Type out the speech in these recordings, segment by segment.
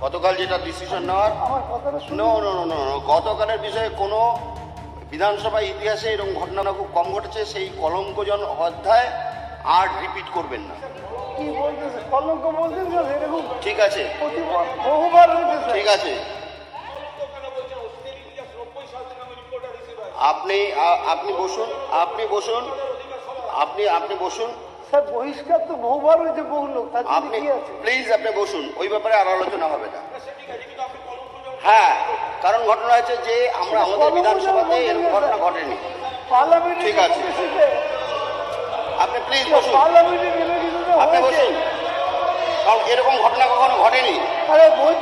গতকাল যেটা ডিসিশন নেওয়ার, আমার কথাটা শুনুন। নো নো নো নো গতকালের বিষয়ে কোনো বিধানসভা ইতিহাসে এরকম ঘটনা খুব কম ঘটেছে। সেই কলঙ্কজন অধ্যায় আর রিপিট করবেন না। কি বলতেছে? কলঙ্ক বলতেন স্যার, এরকম ঠিক আছে, বহুবার হয়েছে স্যার। ঠিক আছে। আপনি আপনি বসুন, আপনি বসুন, আপনি বসুন, স্যার বহিষ্কার তো বহুবার হয়েছে, বহু লোক, তার জন্য আপনি কি আছে? প্লিজ আপনি বসুন, ওই ব্যাপারে আর আলোচনা হবে না। হ্যাঁ, কারণ ঘটনা হচ্ছে যে আমরা আমাদের বিধানসভাতে এরকম ঘটনা ঘটেনি। পার্লামেন্টে ঠিক আছে। আপনি প্লিজ বসুন, পার্লামেন্টে নির্বাচিত আপনি হয়েছে। বসুন, কারণ এরকম ঘটনা কখনো ঘটেনি। আরে বই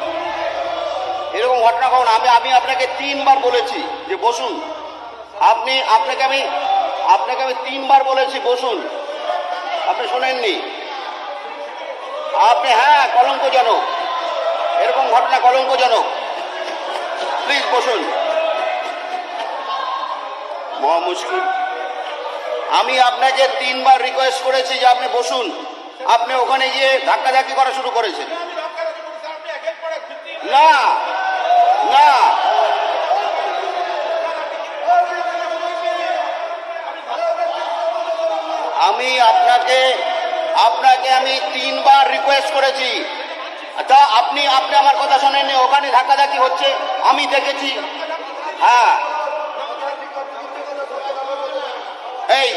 এরকম ঘটনা কখনো আমি আপনাকে 3 বার বলেছি যে বসুন। আপনাকে আমি 3 বার বলেছি বসুন, আপনি শোনেননি। আপনি হ্যাঁ, কলঙ্কজনক, এরকম ঘটনা কলঙ্কজনক। প্লিজ বসুন। মহা মুশকিল। আমি আপনাকে 3 বার রিকোয়েস্ট করেছি যে আপনি বসুন, আপনি ওখানে গিয়ে ধাক্কাধাক্কি করা শুরু করেছেন। না না, আমি আপনাকে আমি 3 বার রিকোয়েস্ট করেছি। তা আপনি আমার কথা শোনেননি। ওখানে ধাক্কাধাক্কি হচ্ছে, আমি দেখেছি। হ্যাঁ, এই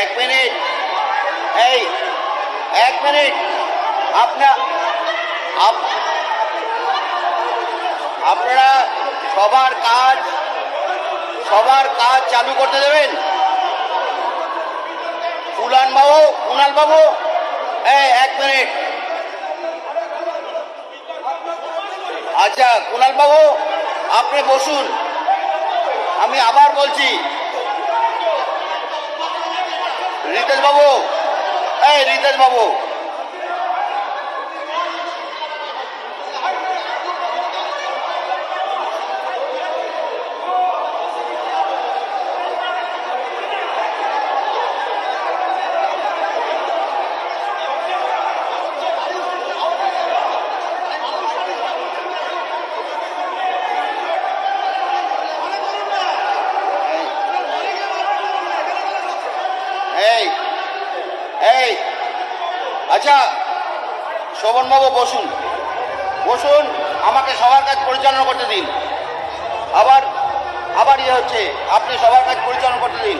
এক মিনিট, এই 1 মিনিট। আপনারা সবার কাজ চালু করতে দেবেন। কুণাল বাবু, এই 1 মিনিট। আচ্ছা কুণাল বাবু, আপনি বসুন। আমি আবার বলছি, রিতেশ বাবু, এই রিতেশ বাবু, এই আচ্ছা শোভন বাবু বসুন, আমাকে সবার কাজ পরিচালনা করতে দিন। আবার ইয়ে হচ্ছে, আপনি সবার কাজ পরিচালনা করতে দিন।